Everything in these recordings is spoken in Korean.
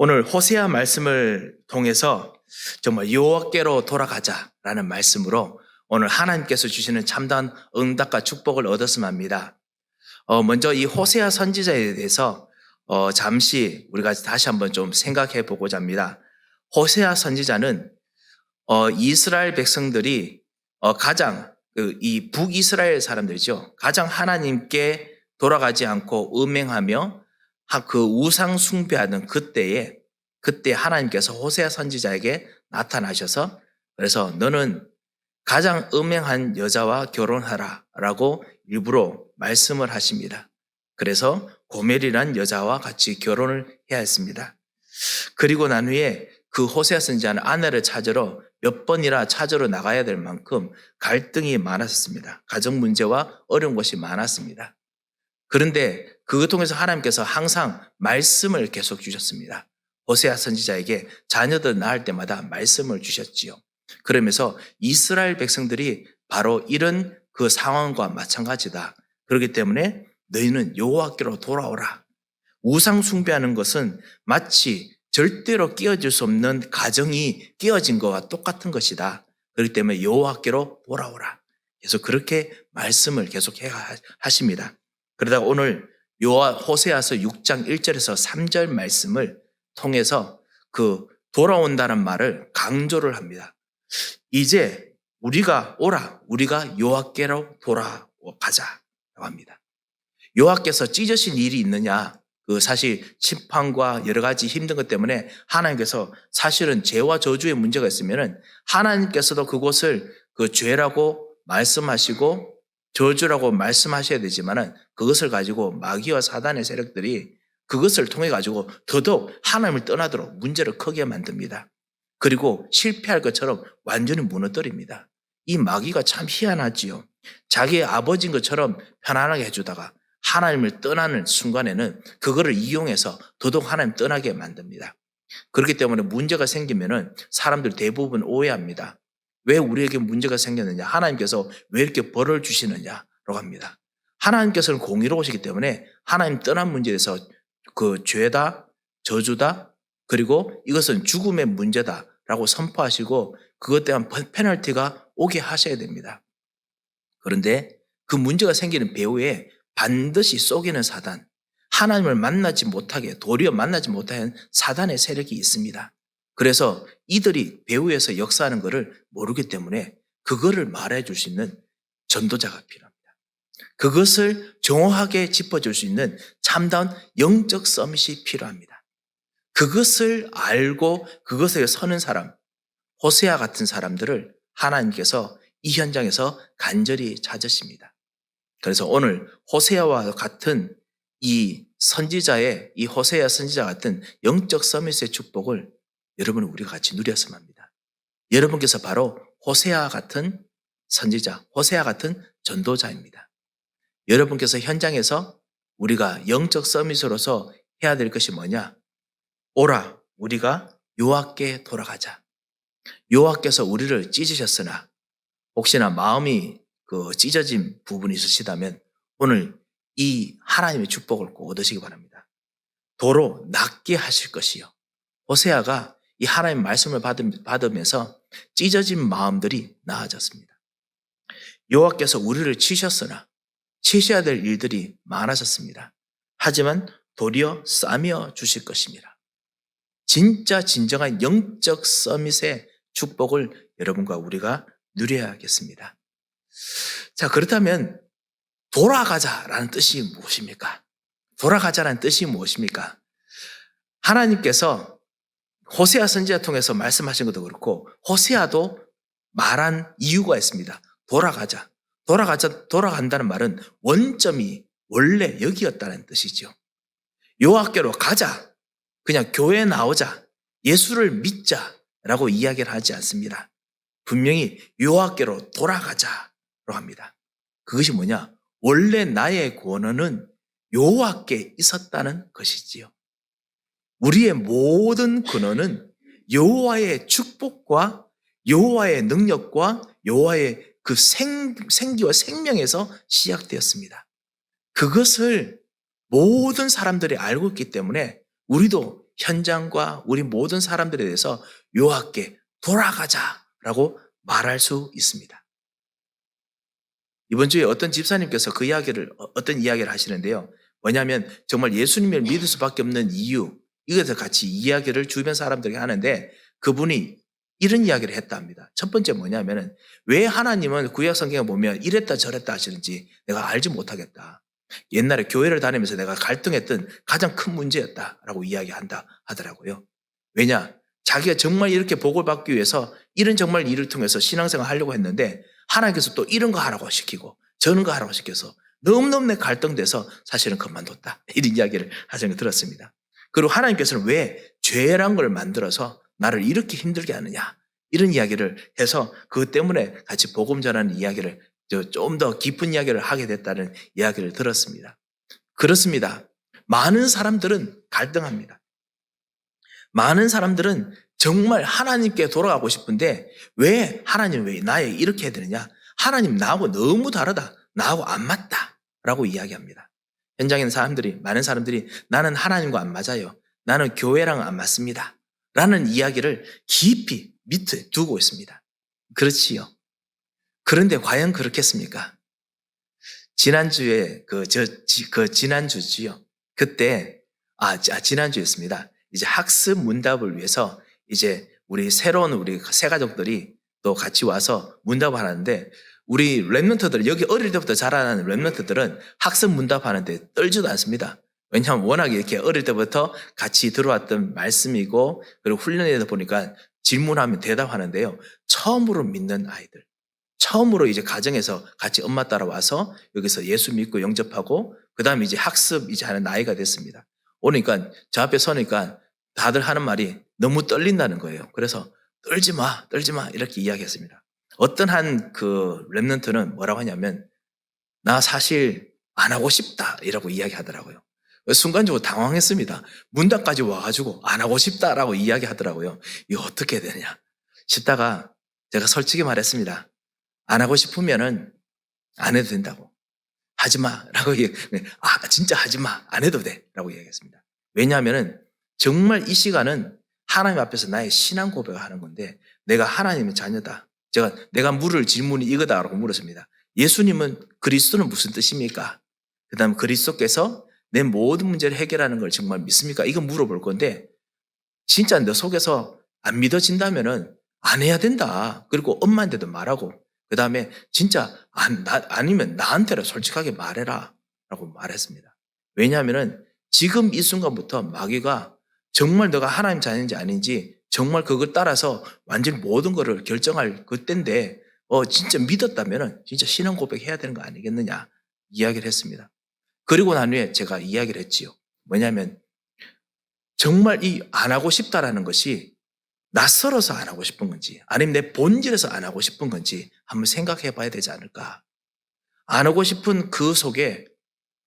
오늘 호세아 말씀을 통해서 정말 여호와께로 돌아가자라는 말씀으로 오늘 하나님께서 주시는 참다운 응답과 축복을 얻었으면 합니다. 먼저 이 호세아 선지자에 대해서 잠시 우리가 다시 한번 좀 생각해 보고자 합니다. 호세아 선지자는 이스라엘 백성들이 가장 이 북이스라엘 사람들이죠. 가장 하나님께 돌아가지 않고 음행하며 그 우상 숭배하는 그때 하나님께서 호세아 선지자에게 나타나셔서 그래서 너는 가장 음행한 여자와 결혼하라라고 일부러 말씀을 하십니다. 그래서 고멜이란 여자와 같이 결혼을 해야 했습니다. 그리고 난 후에 그 호세아 선지자는 아내를 찾으러 몇 번이나 찾으러 나가야 될 만큼 갈등이 많았습니다. 가정 문제와 어려운 것이 많았습니다. 그런데 그것 통해서 하나님께서 항상 말씀을 계속 주셨습니다. 호세아 선지자에게 자녀들 낳을 때마다 말씀을 주셨지요. 그러면서 이스라엘 백성들이 바로 이런 그 상황과 마찬가지다. 그렇기 때문에 너희는 여호와께로 돌아오라. 우상 숭배하는 것은 마치 절대로 끼어질 수 없는 가정이 끼어진 것과 똑같은 것이다. 그렇기 때문에 여호와께로 돌아오라. 계속 그렇게 말씀을 계속 하십니다. 그러다가 오늘 호세아서 6장 1절에서 3절 말씀을 통해서 그 돌아온다는 말을 강조를 합니다. 이제 우리가 여호와께로 돌아가자라고 합니다. 여호와께서 찢으신 일이 있느냐? 사실 심판과 여러 가지 힘든 것 때문에 하나님께서 사실은 죄와 저주의 문제가 있으면은 하나님께서도 그것을 그 죄라고 말씀하시고 저주라고 말씀하셔야 되지만은 그것을 가지고 마귀와 사단의 세력들이 그것을 통해 가지고 더더욱 하나님을 떠나도록 문제를 크게 만듭니다. 그리고 실패할 것처럼 완전히 무너뜨립니다. 이 마귀가 참 희한하지요. 자기의 아버지인 것처럼 편안하게 해주다가 하나님을 떠나는 순간에는 그거를 이용해서 더더욱 하나님 떠나게 만듭니다. 그렇기 때문에 문제가 생기면은 사람들 대부분 오해합니다. 왜 우리에게 문제가 생겼느냐? 하나님께서 왜 이렇게 벌을 주시느냐라고 합니다. 하나님께서는 공의로우시기 때문에 하나님 떠난 문제에 대해서 그 죄다, 저주다, 그리고 이것은 죽음의 문제다라고 선포하시고 그것 대한 페널티가 오게 하셔야 됩니다. 그런데 그 문제가 생기는 배후에 반드시 속이는 사단, 하나님을 만나지 못하게 도리어 만나지 못하는 사단의 세력이 있습니다. 그래서 이들이 배후에서 역사하는 것을 모르기 때문에 그거를 말해줄 수 있는 전도자가 필요합니다. 그것을 정확하게 짚어줄 수 있는 참다운 영적 서밋이 필요합니다. 그것을 알고 그것에 서는 사람, 호세아 같은 사람들을 하나님께서 이 현장에서 간절히 찾으십니다. 그래서 오늘 호세아와 같은 이 호세아 선지자 같은 영적 서밋의 축복을 여러분 우리가 같이 누렸으면 합니다. 여러분께서 바로 호세아 같은 선지자, 호세아 같은 전도자입니다. 여러분께서 현장에서 우리가 영적 서밋으로서 해야 될 것이 뭐냐? 오라, 우리가 여호와께 돌아가자. 여호와께서 우리를 찢으셨으나 혹시나 마음이 찢어진 부분이 있으시다면 오늘 이 하나님의 축복을 꼭 얻으시기 바랍니다. 도로 낫게 하실 것이요. 호세아가 이 하나님의 말씀을 받으면서 찢어진 마음들이 나아졌습니다. 여호와께서 우리를 치셨으나 치셔야 될 일들이 많아졌습니다. 하지만 도리어 싸며 주실 것입니다. 진짜 진정한 영적 서밋의 축복을 여러분과 우리가 누려야겠습니다. 자, 그렇다면 돌아가자라는 뜻이 무엇입니까? 돌아가자라는 뜻이 무엇입니까? 하나님께서 호세아 선지자 통해서 말씀하신 것도 그렇고 호세아도 말한 이유가 있습니다. 돌아간다는 말은 원점이 원래 여기였다는 뜻이죠. 여호와께로 가자, 그냥 교회에 나오자, 예수를 믿자라고 이야기를 하지 않습니다. 분명히 여호와께로 돌아가자로 합니다. 그것이 뭐냐? 원래 나의 구원은 여호와께 있었다는 것이지요. 우리의 모든 근원은 여호와의 축복과 여호와의 능력과 여호와의 그 생기와 생명에서 시작되었습니다. 그것을 모든 사람들이 알고 있기 때문에 우리도 현장과 우리 모든 사람들에 대해서 여호와께 돌아가자라고 말할 수 있습니다. 이번 주에 어떤 집사님께서 어떤 이야기를 하시는데요. 뭐냐면 정말 예수님을 믿을 수밖에 없는 이유, 이것을 같이 이야기를 주변 사람들에게 하는데 그분이 이런 이야기를 했답니다. 첫 번째 뭐냐면은 왜 하나님은 구약 성경에 보면 이랬다 저랬다 하시는지 내가 알지 못하겠다. 옛날에 교회를 다니면서 내가 갈등했던 가장 큰 문제였다라고 이야기한다 하더라고요. 왜냐? 자기가 정말 이렇게 복을 받기 위해서 이런 정말 일을 통해서 신앙생활 하려고 했는데 하나님께서 또 이런 거 하라고 시키고 저런 거 하라고 시켜서 너무너무 내 갈등돼서 사실은 그만뒀다. 이런 이야기를 하시는 걸 들었습니다. 그리고 하나님께서는 왜 죄란 걸 만들어서 나를 이렇게 힘들게 하느냐. 이런 이야기를 해서 그것 때문에 같이 복음 전하는 이야기를 좀 더 깊은 이야기를 하게 됐다는 이야기를 들었습니다. 그렇습니다. 많은 사람들은 갈등합니다. 많은 사람들은 정말 하나님께 돌아가고 싶은데 왜 하나님 왜 나에 이렇게 해야 되느냐? 하나님 나하고 너무 다르다. 나하고 안 맞다. 라고 이야기합니다. 현장에 있는 많은 사람들이 나는 하나님과 안 맞아요. 나는 교회랑 안 맞습니다. 라는 이야기를 깊이 밑에 두고 있습니다. 그렇지요. 그런데 과연 그렇겠습니까? 지난주에 지난주지요. 그때 지난주였습니다. 이제 학습 문답을 위해서 이제 우리 새로운 우리 새 가족들이 또 같이 와서 문답을 하는데 우리 랩런트들 여기 어릴 때부터 자라나는 랩런트들은 학습 문답하는데 떨지도 않습니다. 왜냐하면 워낙 이렇게 어릴 때부터 같이 들어왔던 말씀이고 그리고 훈련에다 보니까 질문하면 대답하는데요. 처음으로 믿는 아이들. 처음으로 이제 가정에서 같이 엄마 따라와서 여기서 예수 믿고 영접하고 그 다음에 이제 학습 이제 하는 나이가 됐습니다. 오니까 저 앞에 서니까 다들 하는 말이 너무 떨린다는 거예요. 그래서 떨지 마 이렇게 이야기했습니다. 어떤 한 그 랩런트는 뭐라고 하냐면 나 사실 안 하고 싶다 이라고 이야기하더라고요. 순간적으로 당황했습니다. 문답까지 와가지고 안 하고 싶다라고 이야기하더라고요. 이거 어떻게 해야 되냐 싶다가 제가 솔직히 말했습니다. 안 하고 싶으면은 안 해도 된다고. 하지 마라고 진짜 하지 마. 안 해도 돼라고 이야기했습니다. 왜냐하면은 정말 이 시간은 하나님 앞에서 나의 신앙 고백을 하는 건데 내가 하나님의 자녀다. 내가 물을 질문이 이거다라고 물었습니다. 예수님은 그리스도는 무슨 뜻입니까? 그다음 그리스도께서 내 모든 문제를 해결하는 걸 정말 믿습니까? 이거 물어볼 건데 진짜 너 속에서 안 믿어진다면은 안 해야 된다. 그리고 엄마한테도 말하고 그 다음에 진짜 아니면 나한테라 솔직하게 말해라 라고 말했습니다. 왜냐하면은 지금 이 순간부터 마귀가 정말 너가 하나님 자녀인지 아닌지 정말 그걸 따라서 완전히 모든 것을 결정할 그때인데 진짜 믿었다면은 진짜 신앙 고백해야 되는 거 아니겠느냐 이야기를 했습니다. 그리고 난 후에 제가 이야기를 했지요. 뭐냐면 정말 이 안 하고 싶다라는 것이 낯설어서 안 하고 싶은 건지 아니면 내 본질에서 안 하고 싶은 건지 한번 생각해 봐야 되지 않을까. 안 하고 싶은 그 속에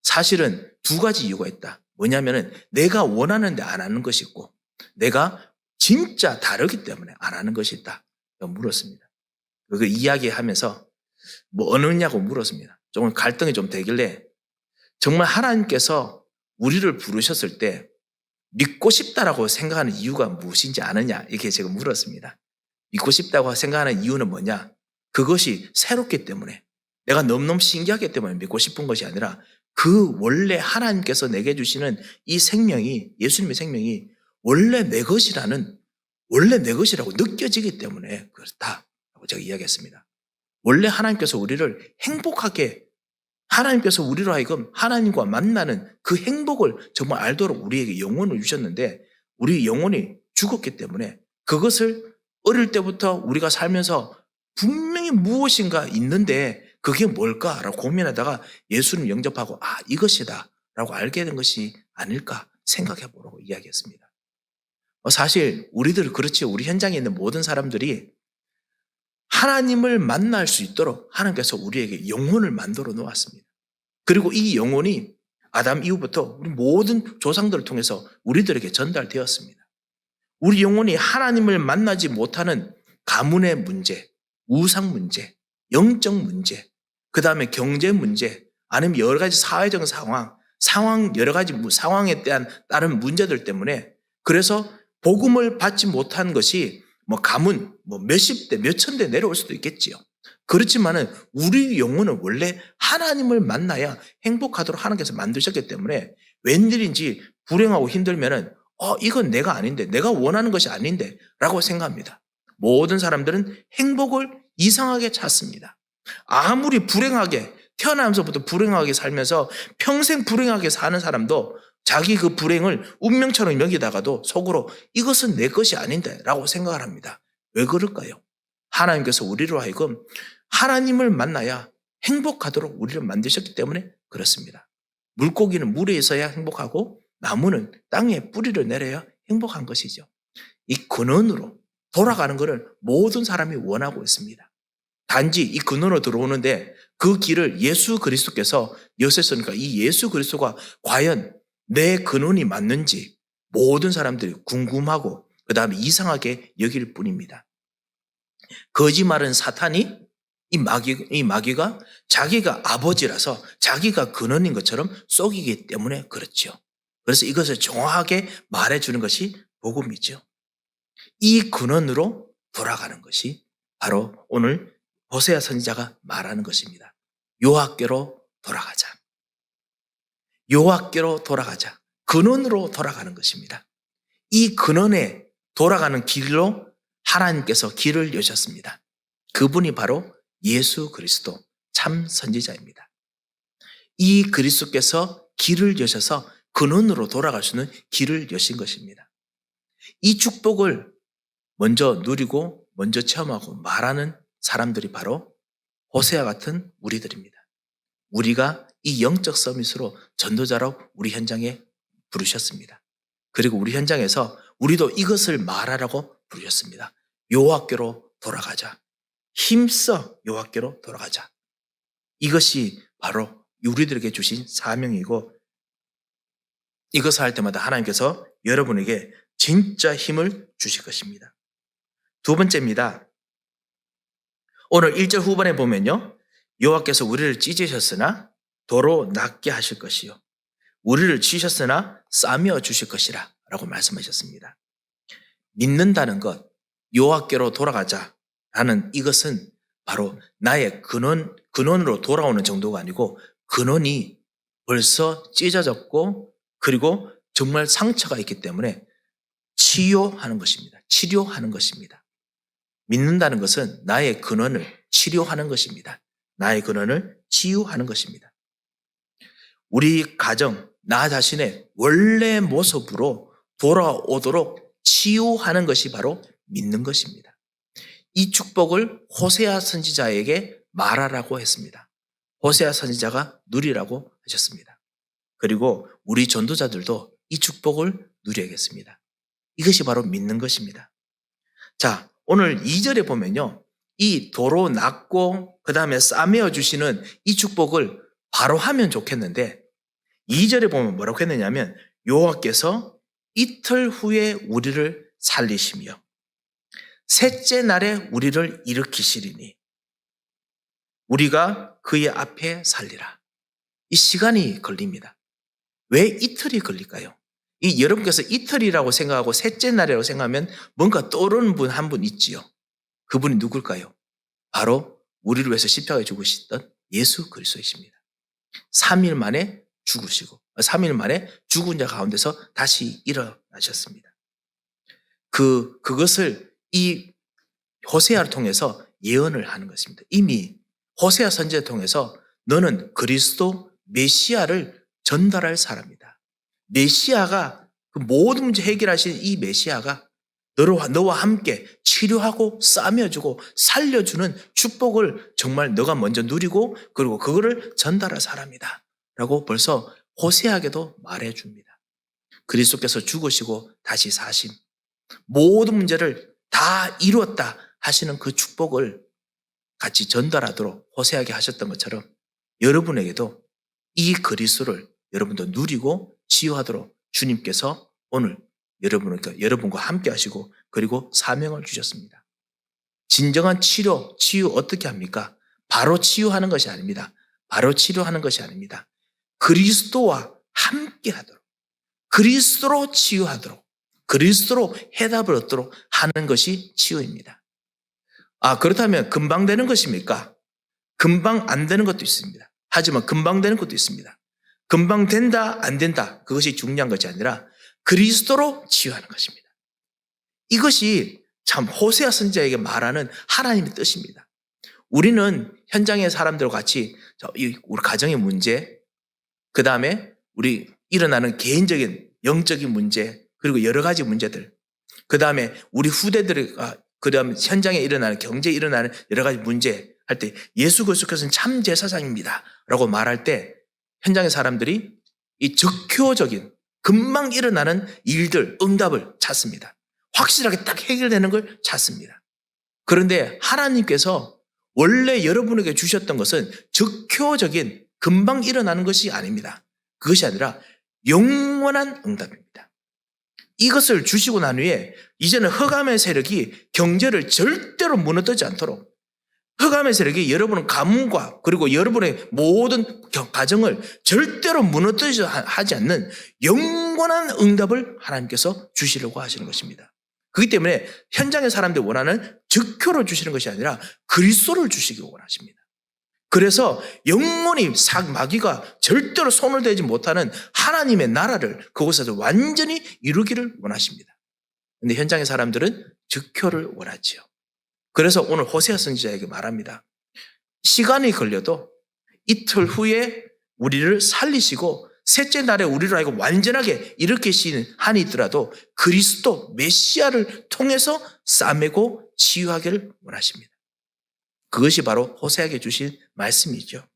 사실은 두 가지 이유가 있다. 뭐냐면은 내가 원하는데 안 하는 것이 있고 내가 진짜 다르기 때문에 안 하는 것이 있다. 물었습니다. 그 이야기하면서 뭐 어느냐고 물었습니다. 조금 갈등이 좀 되길래 정말 하나님께서 우리를 부르셨을 때 믿고 싶다라고 생각하는 이유가 무엇인지 아느냐 이렇게 제가 물었습니다. 믿고 싶다고 생각하는 이유는 뭐냐? 그것이 새롭기 때문에 내가 너무너무 신기하기 때문에 믿고 싶은 것이 아니라 그 원래 하나님께서 내게 주시는 이 생명이 예수님의 생명이 원래 내 것이라고 느껴지기 때문에 그렇다라고 제가 이야기했습니다. 원래 하나님께서 우리를 행복하게 하나님께서 우리로 하여금 하나님과 만나는 그 행복을 정말 알도록 우리에게 영혼을 주셨는데 우리 영혼이 죽었기 때문에 그것을 어릴 때부터 우리가 살면서 분명히 무엇인가 있는데 그게 뭘까라고 고민하다가 예수를 영접하고 이것이다 라고 알게 된 것이 아닐까 생각해 보라고 이야기했습니다. 사실 우리들 그렇지 우리 현장에 있는 모든 사람들이 하나님을 만날 수 있도록 하나님께서 우리에게 영혼을 만들어 놓았습니다. 그리고 이 영혼이 아담 이후부터 우리 모든 조상들을 통해서 우리들에게 전달되었습니다. 우리 영혼이 하나님을 만나지 못하는 가문의 문제, 우상 문제, 영적 문제, 그 다음에 경제 문제, 아니면 여러 가지 사회적 상황, 여러 가지 상황에 대한 다른 문제들 때문에 그래서 복음을 받지 못한 것이 가문 몇십 대, 몇천 대 내려올 수도 있겠지요. 그렇지만은 우리 영혼은 원래 하나님을 만나야 행복하도록 하나님께서 만드셨기 때문에 웬일인지 불행하고 힘들면은 이건 내가 아닌데, 내가 원하는 것이 아닌데 라고 생각합니다. 모든 사람들은 행복을 이상하게 찾습니다. 아무리 불행하게 태어나면서부터 불행하게 살면서 평생 불행하게 사는 사람도 자기 그 불행을 운명처럼 여기다가도 속으로 이것은 내 것이 아닌데 라고 생각을 합니다. 왜 그럴까요? 하나님께서 우리로 하여금 하나님을 만나야 행복하도록 우리를 만드셨기 때문에 그렇습니다. 물고기는 물에 있어야 행복하고 나무는 땅에 뿌리를 내려야 행복한 것이죠. 이 근원으로 돌아가는 것을 모든 사람이 원하고 있습니다. 단지 이 근원으로 들어오는데 그 길을 예수 그리스도께서 여셨으니까 이 예수 그리스도가 과연 내 근원이 맞는지 모든 사람들이 궁금하고 그 다음에 이상하게 여길 뿐입니다. 거짓말은 사탄이 이 마귀가 자기가 아버지라서 자기가 근원인 것처럼 속이기 때문에 그렇죠. 그래서 이것을 정확하게 말해주는 것이 복음이죠. 이 근원으로 돌아가는 것이 바로 오늘 호세아 선지자가 말하는 것입니다. 여호와께로 돌아가자. 여호와께로 돌아가자. 근원으로 돌아가는 것입니다. 이 근원에 돌아가는 길로 하나님께서 길을 여셨습니다. 그분이 바로 예수 그리스도 참 선지자입니다. 이 그리스도께서 길을 여셔서 근원으로 돌아갈 수 있는 길을 여신 것입니다. 이 축복을 먼저 누리고 먼저 체험하고 말하는 사람들이 바로 호세아 같은 우리들입니다. 우리가 이 영적 서밋으로 전도자로 우리 현장에 부르셨습니다. 그리고 우리 현장에서 우리도 이것을 말하라고 부르셨습니다. 여호와께로 돌아가자. 힘써 여호와께로 돌아가자. 이것이 바로 우리들에게 주신 사명이고 이것을 할 때마다 하나님께서 여러분에게 진짜 힘을 주실 것입니다. 두 번째입니다. 오늘 1절 후반에 보면요. 여호와께서 우리를 찢으셨으나 도로 낫게 하실 것이요. 우리를 치셨으나 싸매어 주실 것이라 라고 말씀하셨습니다. 믿는다는 것, 여호와께로 돌아가자라는 이것은 바로 나의 근원으로 돌아오는 정도가 아니고 근원이 벌써 찢어졌고 그리고 정말 상처가 있기 때문에 치유하는 것입니다. 치료하는 것입니다. 믿는다는 것은 나의 근원을 치료하는 것입니다. 나의 근원을 치유하는 것입니다. 우리 가정, 나 자신의 원래 모습으로 돌아오도록 치유하는 것이 바로 믿는 것입니다. 이 축복을 호세아 선지자에게 말하라고 했습니다. 호세아 선지자가 누리라고 하셨습니다. 그리고 우리 전도자들도 이 축복을 누려야겠습니다. 이것이 바로 믿는 것입니다. 자, 오늘 2절에 보면요. 이 도로 낫고 그 다음에 싸매어 주시는 이 축복을 바로 하면 좋겠는데 2절에 보면 뭐라고 했느냐면 여호와께서 이틀 후에 우리를 살리시며 셋째 날에 우리를 일으키시리니 우리가 그의 앞에 살리라. 이 시간이 걸립니다. 왜 이틀이 걸릴까요? 여러분께서 이틀이라고 생각하고 셋째 날이라고 생각하면 뭔가 떠오르는 분 한 분 있지요. 그분이 누굴까요? 바로 우리를 위해서 십자가에 죽으셨던 예수 그리스도이십니다. 3일 만에 죽으시고 3일 만에 죽은 자 가운데서 다시 일어나셨습니다. 그것을 이 호세아를 통해서 예언을 하는 것입니다. 이미 호세아 선지자를 통해서 너는 그리스도 메시아를 전달할 사람이다. 메시아가 그 모든 문제 해결하신 이 메시아가 너와 함께 치료하고 싸매어주고 살려주는 축복을 정말 너가 먼저 누리고 그리고 그거를 전달할 사람이다 라고 벌써 호세아에게도 말해줍니다. 그리스도께서 죽으시고 다시 사신 모든 문제를 다 이루었다 하시는 그 축복을 같이 전달하도록 호세아에게 하셨던 것처럼 여러분에게도 이 그리스도를 여러분도 누리고 치유하도록 주님께서 오늘 여러분과 함께 하시고 그리고 사명을 주셨습니다. 진정한 치유 어떻게 합니까? 바로 치유하는 것이 아닙니다. 바로 치료하는 것이 아닙니다. 그리스도와 함께 하도록, 그리스도로 치유하도록, 그리스도로 해답을 얻도록 하는 것이 치유입니다. 그렇다면 금방 되는 것입니까? 금방 안 되는 것도 있습니다. 하지만 금방 되는 것도 있습니다. 금방 된다, 안 된다, 그것이 중요한 것이 아니라 그리스도로 치유하는 것입니다. 이것이 참 호세아 선지자에게 말하는 하나님의 뜻입니다. 우리는 현장의 사람들과 같이 우리 가정의 문제, 그 다음에 우리 일어나는 개인적인 영적인 문제, 그리고 여러 가지 문제들, 그 다음에 우리 후대들과 그 다음에 현장에 일어나는 경제에 일어나는 여러 가지 문제 할 때 예수 그리스도께서는 참 제사장입니다 라고 말할 때 현장의 사람들이 이 적효적인 금방 일어나는 일들, 응답을 찾습니다. 확실하게 딱 해결되는 걸 찾습니다. 그런데 하나님께서 원래 여러분에게 주셨던 것은 적효적인 금방 일어나는 것이 아닙니다. 그것이 아니라 영원한 응답입니다. 이것을 주시고 난 후에 이제는 흑암의 세력이 경제를 절대로 무너뜨리지 않도록, 흑암의 세력이 여러분의 가문과 그리고 여러분의 모든 가정을 절대로 무너뜨리지 하지 않는 영원한 응답을 하나님께서 주시려고 하시는 것입니다. 그렇기 때문에 현장의 사람들이 원하는 적효를 주시는 것이 아니라 그리스도를 주시기 원하십니다. 그래서 영원히 마귀가 절대로 손을 대지 못하는 하나님의 나라를 그곳에서 완전히 이루기를 원하십니다. 그런데 현장의 사람들은 적효를 원하지요. 그래서 오늘 호세아 선지자에게 말합니다. 시간이 걸려도 이틀 후에 우리를 살리시고 셋째 날에 우리를 알고 완전하게 일으키시는 한이 있더라도 그리스도 메시아를 통해서 싸매고 치유하기를 원하십니다. 그것이 바로 호세아에게 주신 말씀이죠.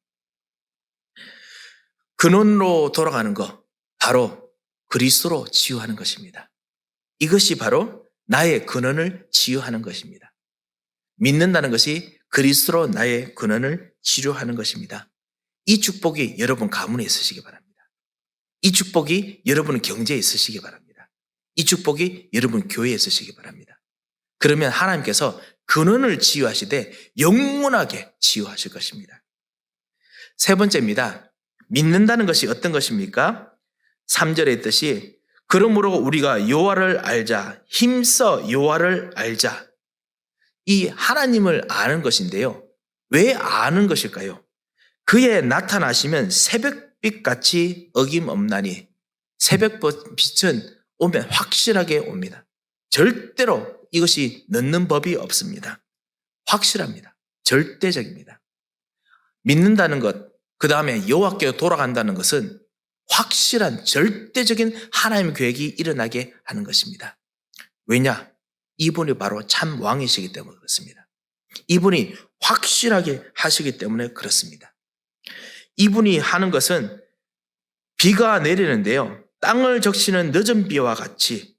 근원으로 돌아가는 것, 바로 그리스도로 치유하는 것입니다. 이것이 바로 나의 근원을 치유하는 것입니다. 믿는다는 것이 그리스도로 나의 근원을 치료하는 것입니다. 이 축복이 여러분 가문에 있으시기 바랍니다. 이 축복이 여러분 경제에 있으시기 바랍니다. 이 축복이 여러분 교회에 있으시기 바랍니다. 그러면 하나님께서 근원을 치유하시되 영원하게 치유하실 것입니다. 세 번째입니다. 믿는다는 것이 어떤 것입니까? 3절에 있듯이 그러므로 우리가 여호와를 알자, 힘써 여호와를 알자. 이 하나님을 아는 것인데요. 왜 아는 것일까요? 그의 나타나시면 새벽빛같이 어김없나니, 새벽빛은 오면 확실하게 옵니다. 절대로 이것이 늦는 법이 없습니다. 확실합니다. 절대적입니다. 믿는다는 것, 그 다음에 여호와께로 돌아간다는 것은 확실한 절대적인 하나님의 계획이 일어나게 하는 것입니다. 왜냐? 이분이 바로 참 왕이시기 때문에 그렇습니다. 이분이 확실하게 하시기 때문에 그렇습니다. 이분이 하는 것은 비가 내리는데요. 땅을 적시는 늦은 비와 같이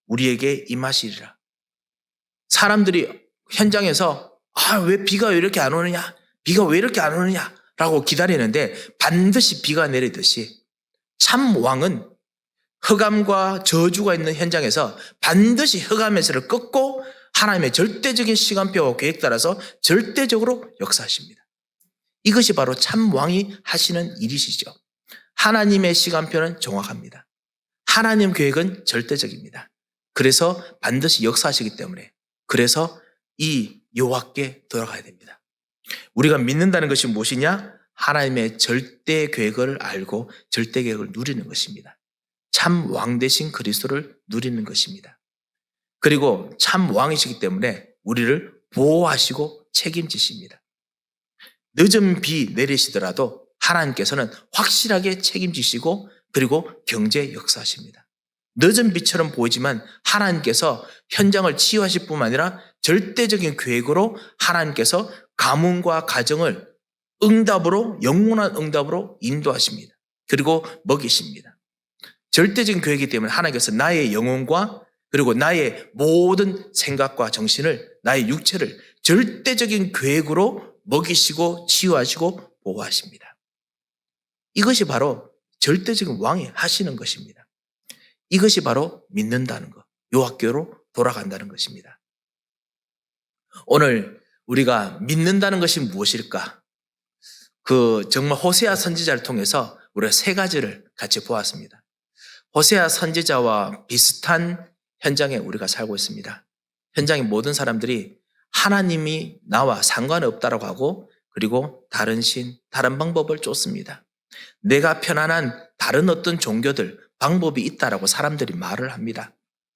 우리에게 임하시리라. 사람들이 현장에서 왜 비가 이렇게 안 오느냐? 비가 왜 이렇게 안 오느냐? 라고 기다리는데 반드시 비가 내리듯이 참 왕은 흑암과 저주가 있는 현장에서 반드시 흑암의 세를 꺾고 하나님의 절대적인 시간표와 계획 따라서 절대적으로 역사하십니다. 이것이 바로 참 왕이 하시는 일이시죠. 하나님의 시간표는 정확합니다. 하나님 계획은 절대적입니다. 그래서 반드시 역사하시기 때문에, 그래서 이 여호와께 돌아가야 됩니다. 우리가 믿는다는 것이 무엇이냐? 하나님의 절대 계획을 알고 절대 계획을 누리는 것입니다. 참 왕 되신 그리스도를 누리는 것입니다. 그리고 참 왕이시기 때문에 우리를 보호하시고 책임지십니다. 늦은 비 내리시더라도 하나님께서는 확실하게 책임지시고 그리고 경제 역사하십니다. 늦은 비처럼 보이지만 하나님께서 현장을 치유하실 뿐만 아니라 절대적인 계획으로 하나님께서 가문과 가정을 응답으로, 영원한 응답으로 인도하십니다. 그리고 먹이십니다. 절대적인 계획이기 때문에 하나님께서 나의 영혼과 그리고 나의 모든 생각과 정신을, 나의 육체를 절대적인 계획으로 먹이시고 치유하시고 보호하십니다. 이것이 바로 절대적인 왕이 하시는 것입니다. 이것이 바로 믿는다는 것, 여호와께로 돌아간다는 것입니다. 오늘 우리가 믿는다는 것이 무엇일까? 정말 호세아 선지자를 통해서 우리가 세 가지를 같이 보았습니다. 호세아 선지자와 비슷한 현장에 우리가 살고 있습니다. 현장의 모든 사람들이 하나님이 나와 상관없다라고 하고 그리고 다른 신, 다른 방법을 쫓습니다. 내가 편안한 다른 어떤 종교들, 방법이 있다라고 사람들이 말을 합니다.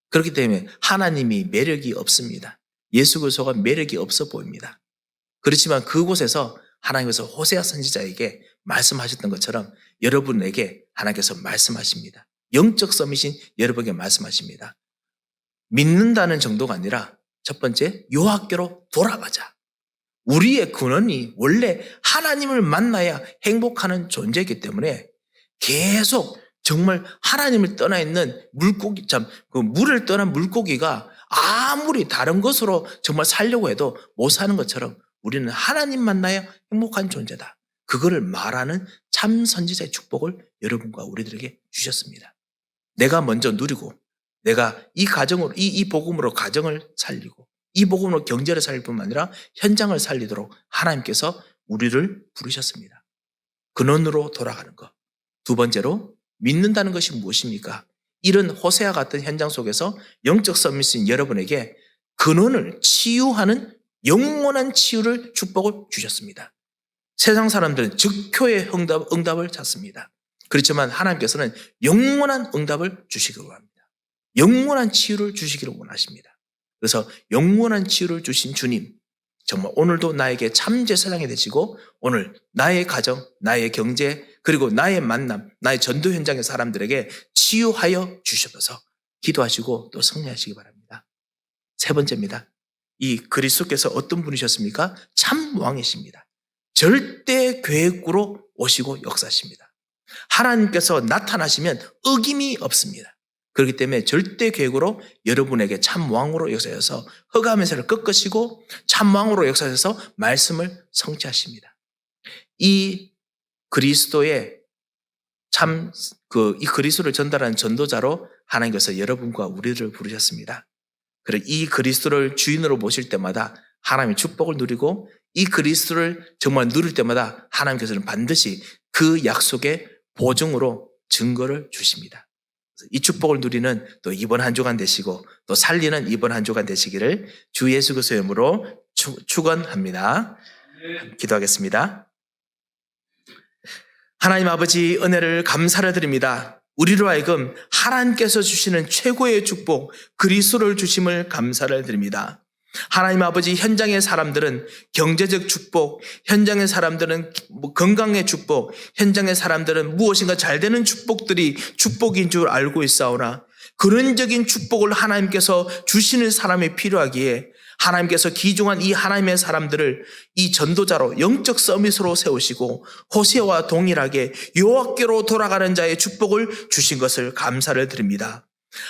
그렇기 때문에 하나님이 매력이 없습니다. 예수 그리스도가 매력이 없어 보입니다. 그렇지만 그곳에서 하나님께서 호세아 선지자에게 말씀하셨던 것처럼 여러분에게 하나님께서 말씀하십니다. 영적 서밋인 여러분에게 말씀하십니다. 믿는다는 정도가 아니라 첫 번째, 여호와께로 돌아가자. 우리의 근원이 원래 하나님을 만나야 행복하는 존재이기 때문에 계속 정말 하나님을 떠나 있는 물고기, 물을 떠난 물고기가 아무리 다른 것으로 정말 살려고 해도 못 사는 것처럼 우리는 하나님 만나야 행복한 존재다. 그거를 말하는 참 선지자의 축복을 여러분과 우리들에게 주셨습니다. 내가 먼저 누리고 내가 이 가정으로, 이 복음으로 가정을 살리고 이 복음으로 경제를 살릴 뿐만 아니라 현장을 살리도록 하나님께서 우리를 부르셨습니다. 근원으로 돌아가는 것. 두 번째로 믿는다는 것이 무엇입니까? 이런 호세아 같은 현장 속에서 영적 서밋인 여러분에게 근원을 치유하는 영원한 치유를 축복을 주셨습니다. 세상 사람들은 즉효의 응답을 찾습니다. 그렇지만 하나님께서는 영원한 응답을 주시기로 합니다. 영원한 치유를 주시기를 원하십니다. 그래서 영원한 치유를 주신 주님, 정말 오늘도 나에게 참 제사장이 되시고 오늘 나의 가정, 나의 경제, 그리고 나의 만남, 나의 전도 현장의 사람들에게 치유하여 주셔서 기도하시고 또 승리하시기 바랍니다. 세 번째입니다. 이 그리스도께서 어떤 분이셨습니까? 참 왕이십니다. 절대 계획으로 오시고 역사하십니다. 하나님께서 나타나시면 어김이 없습니다. 그렇기 때문에 절대 계획으로 여러분에게 참 왕으로 역사하셔서 허가면서를 꺾으시고 참 왕으로 역사하셔서 말씀을 성취하십니다. 이 그리스도의 이 그리스도를 전달하는 전도자로 하나님께서 여러분과 우리를 부르셨습니다. 그리고 이 그리스도를 주인으로 모실 때마다 하나님의 축복을 누리고 이 그리스도를 정말 누릴 때마다 하나님께서는 반드시 그 약속의 보증으로 증거를 주십니다. 이 축복을 누리는 또 이번 한 주간 되시고 또 살리는 이번 한 주간 되시기를 주 예수 그리스도의 이름으로 축원합니다. 기도하겠습니다. 하나님 아버지 은혜를 감사를 드립니다. 우리로 하여금 하나님께서 주시는 최고의 축복 그리스도를 주심을 감사를 드립니다. 하나님 아버지 현장의 사람들은 경제적 축복, 현장의 사람들은 건강의 축복, 현장의 사람들은 무엇인가 잘 되는 축복들이 축복인 줄 알고 있사오나 근원적인 축복을 하나님께서 주시는 사람이 필요하기에 하나님께서 기중한 이 하나님의 사람들을 이 전도자로 영적 서밋으로 세우시고 호세아와 동일하게 여호와께로 돌아가는 자의 축복을 주신 것을 감사를 드립니다.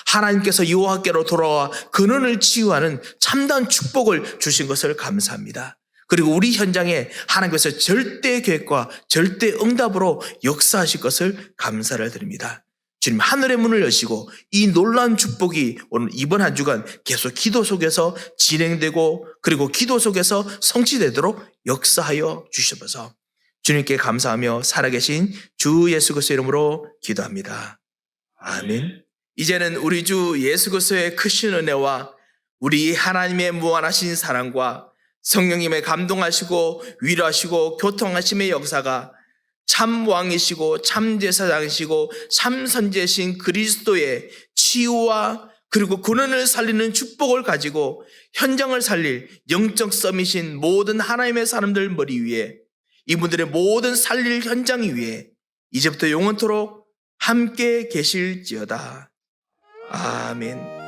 하나님께서 여호와께로 돌아와 근원을 치유하는 참다운 축복을 주신 것을 감사합니다. 그리고 우리 현장에 하나님께서 절대 계획과 절대 응답으로 역사하실 것을 감사를 드립니다. 주님 하늘의 문을 여시고 이 놀라운 축복이 오늘 이번 한 주간 계속 기도 속에서 진행되고 그리고 기도 속에서 성취되도록 역사하여 주셔서 주님께 감사하며 살아계신 주 예수 그리스도의 이름으로 기도합니다. 아멘. 이제는 우리 주 예수 그리스도의 크신 은혜와 우리 하나님의 무한하신 사랑과 성령님의 감동하시고 위로하시고 교통하심의 역사가 참 왕이시고 참 제사장이시고 참 선지자신 그리스도의 치유와 그리고 근원을 살리는 축복을 가지고 현장을 살릴 영적 서밋인 모든 하나님의 사람들 머리 위에 이분들의 모든 살릴 현장 위에 이제부터 영원토록 함께 계실지어다. 아멘.